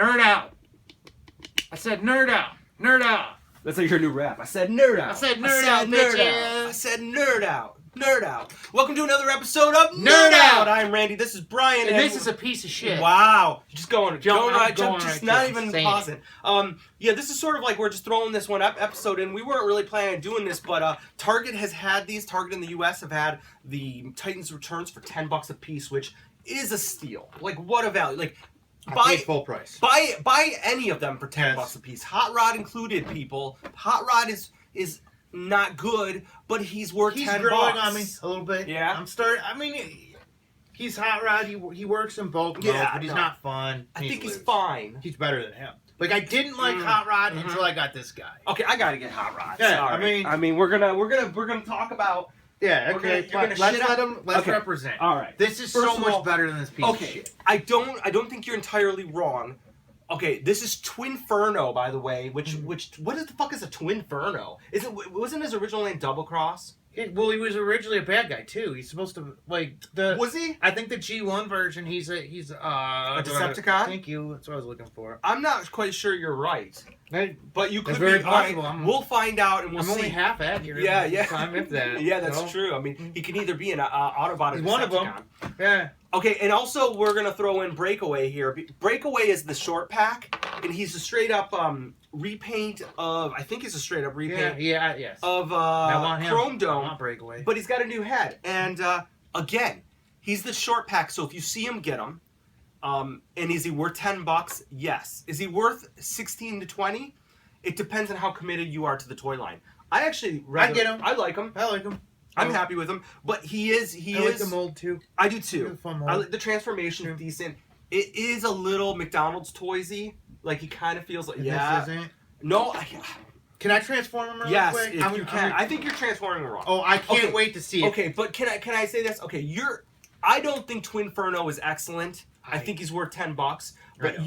Nerd out. I said nerd out. Nerd out. That's like your new rap. I said nerd out. I said nerd out, bitches. I said nerd out. Nerd out. Welcome to another episode of Nerd Out. I'm Randy. This is Brian. And this is a piece of shit. Wow. You're just going right, going just right not to even saying pausing. Yeah, this is sort of like we're just throwing this one episode in. We weren't really planning on doing this, but Target has had these. Target in the U.S. have had the Titans Returns for $10 a piece, which is a steal. Like, what a value. Like, I paid full price. Buy any of them for $10 a piece. Hot Rod included, people. Hot Rod is not good, but he's worth $10. He's growing on me a little bit. Yeah. I'm starting. I mean, he's Hot Rod. He works in both modes, but he's not fun. I think he's fine. He's better than him. Like, I didn't like Hot Rod until I got this guy. Okay, I gotta get Hot Rod. Yeah, sorry. I mean, we're gonna talk about. Yeah, okay. Let's let him. Let's represent. All right. This is First so of all, much better than this piece of shit. I don't think you're entirely wrong. Okay, this is Twinferno, by the way. Which what the fuck is a Twinferno? Wasn't his original name Double Cross? Well, he was originally a bad guy too. He's supposed to Was he? I think the G1 version. He's a Decepticon. Thank you. That's what I was looking for. I'm not quite sure you're right, but you could That's very be. possible. Right. We'll find out, and we'll I'm see. only half accurate. Yeah. If that. Yeah, that's true. I mean, he can either be an Autobot or He's one of them. Yeah. Okay, and also we're gonna throw in Breakaway here. Breakaway is the short pack, and he's a straight up repaint of. I think he's a straight up repaint. Yes. Of Chrome Dome. I want Breakaway. But he's got a new head, and again, he's the short pack. So if you see him, get him. And is he worth $10? Yes. Is he worth 16 to 20? It depends on how committed you are to the toy line. I actually I get him. I like him. I like him. I'm happy with him, but he is. I like the mold too. I do too. It's a fun mold. I like the transformation is decent. It is a little McDonald's toysy. Like he kind of feels like And yeah. This isn't? No. Can I transform him really Yes, quick? if you can. I think you're transforming him wrong. Oh, I can't Okay. wait to see it. Okay, but can I say this? Okay, I don't think Twinferno is excellent. I think he's worth $10. But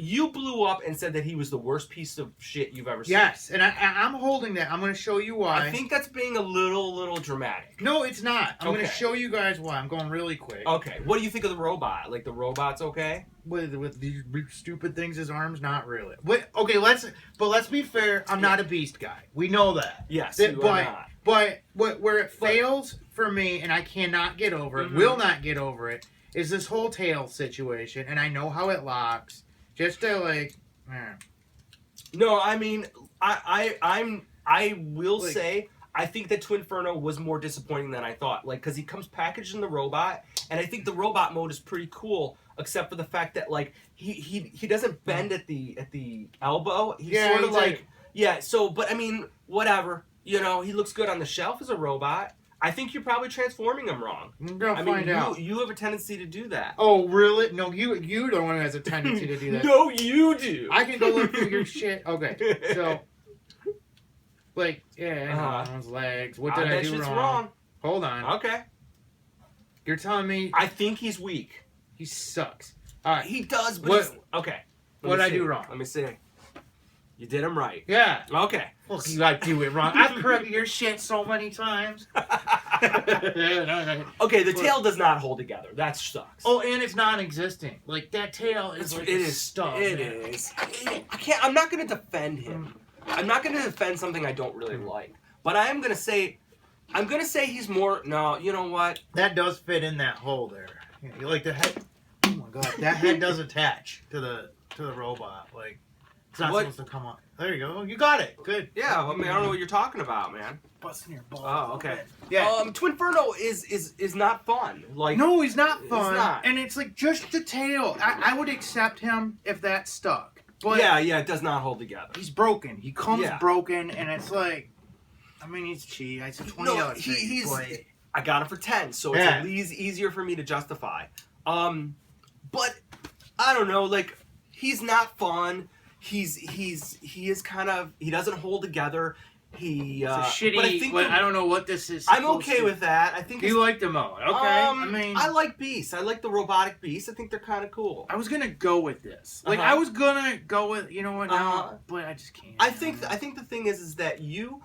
you blew up and said that he was the worst piece of shit you've ever seen. Yes, and I'm holding that. I'm going to show you why. I think that's being a little dramatic. No, it's not. I'm going to Okay. show you guys why. I'm going really quick. Okay, what do you think of the robot? Like the robot's okay? With these stupid things, his arms, not really. Okay, let's be fair. I'm not a beast guy. We know that. Yes, you are not. But where it fails for me, and I cannot get over it, will not get over it, is this whole tail situation, and I know how it locks. Just to No, I mean, I will say I think that Twinferno was more disappointing than I thought. Like, because he comes packaged in the robot, and I think the robot mode is pretty cool, except for the fact that like he doesn't bend at the elbow. He's sort of like So, but I mean, whatever. You know, he looks good on the shelf as a robot. I think you're probably transforming him wrong. I'm gonna find out. You have a tendency to do that. Oh, really? No, you're the one who has a tendency to do that. No, you do. I can go look through your shit. Okay, so arms, legs. What did I do wrong? Hold on. Okay. You're telling me I think he's weak. he sucks. All right. He does, but okay. What did I do wrong? Let me see. You did him right. Yeah. Okay. Look, you like do it wrong. I've corrected your shit so many times. Okay, the tail does not hold together. That sucks. Oh, and it's non-existent. Like that tail is like it is stuff. It is. I'm not going to defend him. I'm not going to defend something I don't really like. But I am going to say. I'm going to say he's more. No, you know what? That does fit in that hole there. You like the head. Oh my god, that head does attach to the robot. Like it's not supposed to come on. There you go. You got it. Good. Yeah. I mean, I don't know what you're talking about, man. Busting your balls. Oh, okay. Yeah. Twinferno is not fun. Like no, he's not fun. It's not. And it's like just the tail. I would accept him if that stuck. But yeah, it does not hold together. He's broken. He comes broken, and it's like, I mean, he's cheap. It's a $20 I got it for 10, so it's at least easier for me to justify. But I don't know. Like he's not fun. He is kind of he doesn't hold together. It's a shitty. But I think I don't know what this is. I'm okay with that. I think you like the mode. Okay. I mean, I like beasts. I like the robotic beasts. I think they're kind of cool. I was gonna go with this. Like I was gonna go with but I just can't. I think the thing is that you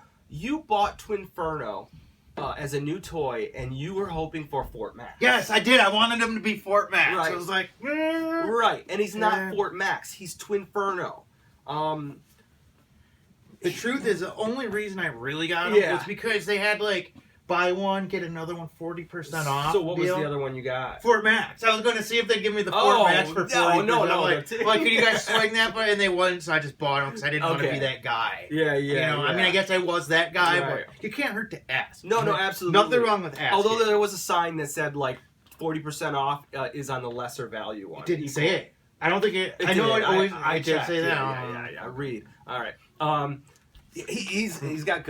bought Twinferno as a new toy, and you were hoping for Fort Max. Yes, I did. I wanted him to be Fort Max. Right. I was like, right, and he's not Yeah. Fort Max. He's Twinferno. The truth is, the only reason I really got him was because they had like buy one get another one 40% off. So what was deal. the other one you got? Fort Max. I was going to see if they'd give me the Fort Max for 40%. No, like, could you guys swing that? And they wouldn't, so I just bought them because I didn't want to be that guy. Yeah. You know, I mean, I guess I was that guy, but you can't hurt to ask. No, absolutely. Nothing wrong with asking. Although there was a sign that said like 40% off is on the lesser value one. It didn't say it. I don't think it. I know it always. I did say that. Yeah. Read. All right. He's got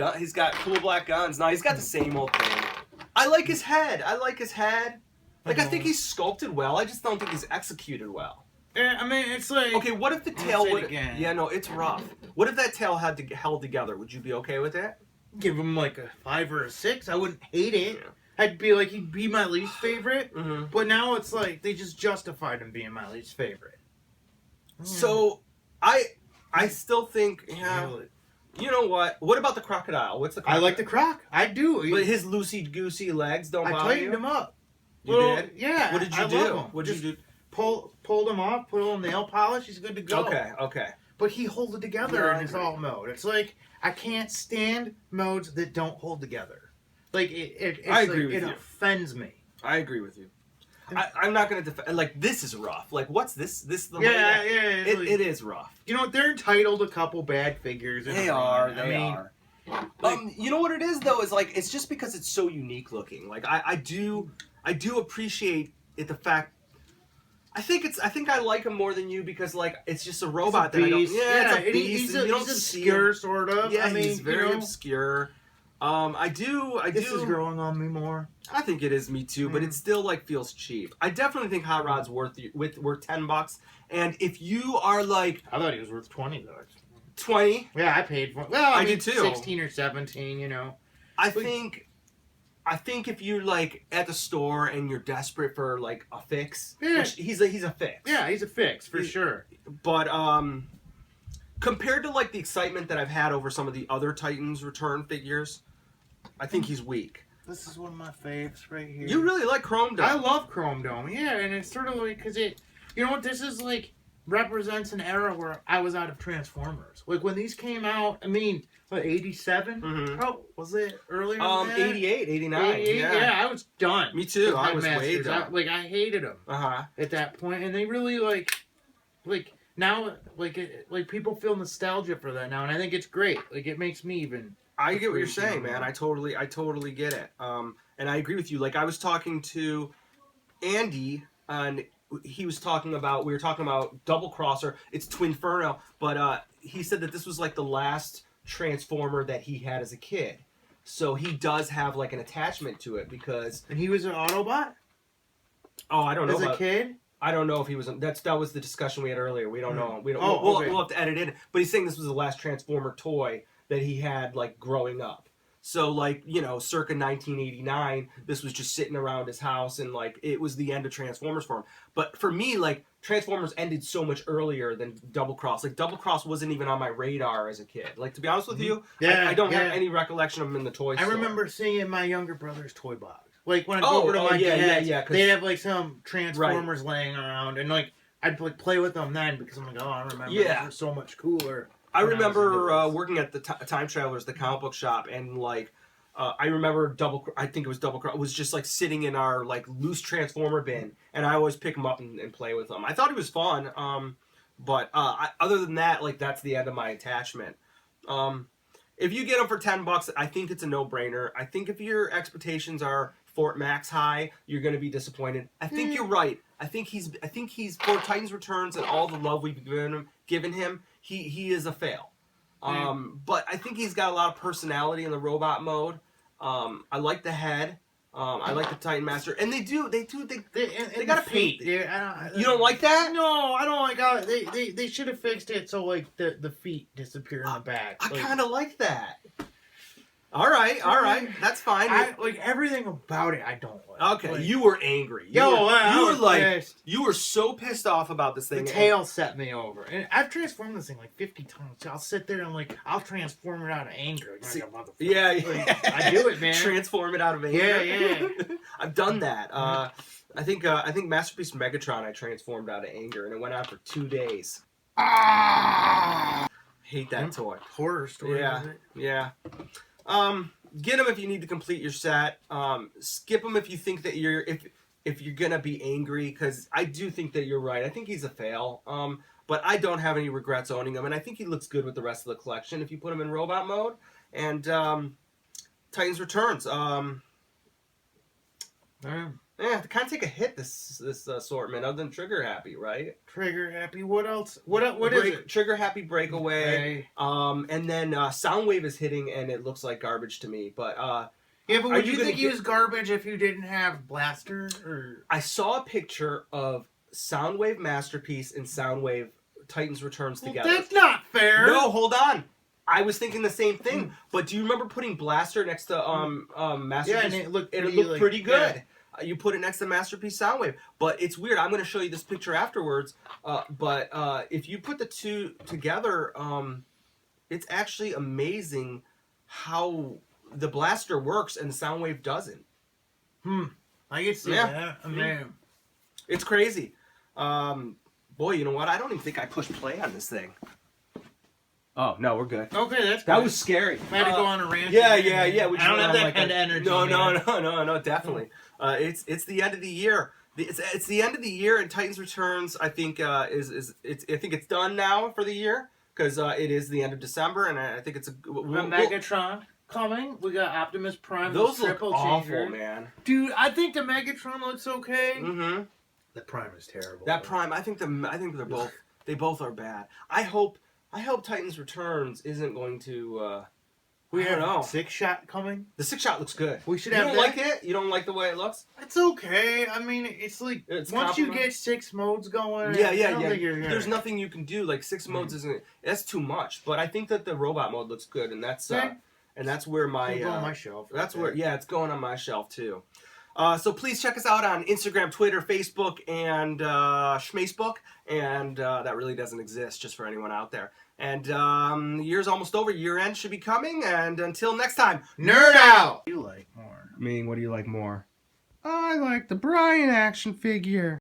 cool black guns. Now he's got the same old thing. I like his head. Like, I think he's sculpted well. I just don't think he's executed well. Yeah, I mean, it's like... Okay, what if the tail would... Yeah, no, it's rough. What if that tail had held together? Would you be okay with that? Give him like a 5 or a 6. I wouldn't hate it. Yeah. I'd be like, he'd be my least favorite. Mm-hmm. But now it's like, they just justified him being my least favorite. So, I still think... Yeah. You know what? What about the crocodile? What's the crocodile? I like the croc. I do. But his loosey-goosey legs don't bother you? I tightened him up. You did? Yeah. What did you do? What did you do? Pulled him off, put a little nail polish, he's good to go. Okay. But he holds it together in his alt mode. It's like, I can't stand modes that don't hold together. Like, I agree with you. It offends me. I agree with you. I'm not going to defend. Like, this is rough. Like, what's this? It is rough. You know what? They're entitled to a couple bad figures. They are. You know what it is though? Is like it's just because it's so unique looking. Like I do appreciate it. The fact. I think I like him more than you because like it's just a robot that I don't. Yeah, it's a beast. He's obscure, sort of. Yeah, he's very obscure. I do. This is growing on me more. I think it is me too, but it still like feels cheap. I definitely think Hot Rod's worth $10. And if you are like, I thought he was worth $20. 20? Yeah, I paid for it. Well, I mean, did too. 16 or 17, you know. I think if you're like at the store and you're desperate for like a fix, which he's a fix. Yeah, he's a fix for sure. But compared to like the excitement that I've had over some of the other Titans return figures, I think he's weak. This is one of my faves right here. You really like Chrome Dome. I love Chrome Dome. Yeah, and it's sort of like because it, you know what, this is like represents an era where I was out of Transformers. Like when these came out, I mean, what, 87? Mm-hmm. Oh, was it earlier? 88, 89. 88, yeah, I was done. Me too. I was way done. I hated them. At that point, and they really like now like people feel nostalgia for that now, and I think it's great. Like it makes me even. I get what you're saying, man. I totally get it. And I agree with you. Like I was talking to Andy, and we were talking about Double Crosser. It's Twinferno, but he said that this was like the last Transformer that he had as a kid. So he does have like an attachment to it because. And he was an Autobot. Oh, I don't know. As a kid. I don't know if he was. That was the discussion we had earlier. We don't know. We don't. We'll have to edit in. But he's saying this was the last Transformer toy that he had like growing up. So like, you know, circa 1989, this was just sitting around his house and like it was the end of Transformers for him. But for me, like Transformers ended so much earlier than Double Cross. Like Double Cross wasn't even on my radar as a kid. Like to be honest with you, I don't have any recollection of him in the toy store. I remember seeing in my younger brother's toy box. Like when I go over to my dad's, they'd have like some Transformers laying around and like I'd like play with them then because I'm like, oh, I remember this was so much cooler. I remember working at the Time Travelers, the comic book shop, and like I remember I think it was Double Cross. It was just like sitting in our like loose Transformer bin, and I always pick him up and play with him. I thought he was fun, but other than that, like that's the end of my attachment. If you get him for $10, I think it's a no-brainer. I think if your expectations are Fort Max high, you're going to be disappointed. I think you're right. I think he's for Titans Returns and all the love we've given him. He is a fail. But I think he's got a lot of personality in the robot mode. I like the head. I like the Titan Master, and they got a paint. You don't like that? No, I don't like how they should have fixed it so like the feet disappear in the back. I kind of like that. All right, that's fine. Like everything about it, I don't like. Okay, like, you were angry. You were so pissed off about this thing. The tail set me over, and I've transformed this thing like 50 times. So I'll sit there and I'll transform it out of anger. Like a motherfucker. Yeah, like, I do it, man. Transform it out of anger. Yeah. I've done that. I think Masterpiece Megatron I transformed out of anger, and it went on for 2 days. Hate that toy. Horror story. Yeah. Get them if you need to complete your set. Skip them if you think that if you're gonna be angry, because I do think that you're right. I think he's a fail. But I don't have any regrets owning him, and I think he looks good with the rest of the collection if you put him in robot mode. And Titans Returns. Yeah, they kind of take a hit this assortment, other than Trigger Happy, right? Trigger Happy. What else? What is it? Trigger Happy Breakaway. And then Soundwave is hitting, and it looks like garbage to me. But yeah, but would you think he was garbage if you didn't have Blaster? Or I saw a picture of Soundwave Masterpiece and Soundwave Titans Returns together. That's not fair. No, hold on. I was thinking the same thing. But do you remember putting Blaster next to Masterpiece? Yeah, and it looked pretty good. Yeah. You put it next to Masterpiece Soundwave. But it's weird. I'm going to show you this picture afterwards. But if you put the two together, it's actually amazing how the Blaster works and the Soundwave doesn't. I can see that. I mean, it's crazy. Boy, you know what? I don't even think I pushed play on this thing. Oh, no, we're good. Okay, that's good. That was scary. I had to go on a rant. Yeah. I don't have that kind of energy. No, definitely. It's the end of the year. It's the end of the year, and Titans Returns, I think, I think it's done now for the year, because it is the end of December, and I think it's Megatron coming. We got Optimus Prime. Those look awful, man. Dude, I think the Megatron looks okay. Mm-hmm. The Prime is terrible. That Prime, I think they both are bad. I hope Titans Returns isn't going to. We I don't know. 6-shot coming. The 6-shot looks good. We should you have. Don't like it? You don't like the way it looks? It's okay. I mean, it's like once you get 6 modes going. Yeah. There's nothing you can do. Like 6 modes isn't. That's too much. But I think that the robot mode looks good, and that's where my. On my shelf. That's where. Yeah, it's going on my shelf too. So please check us out on Instagram, Twitter, Facebook, and Schmacebook. And that really doesn't exist, just for anyone out there. And the year's almost over. Year end should be coming. And until next time, nerd out! What do you like more? What do you like more? I like the Brian action figure.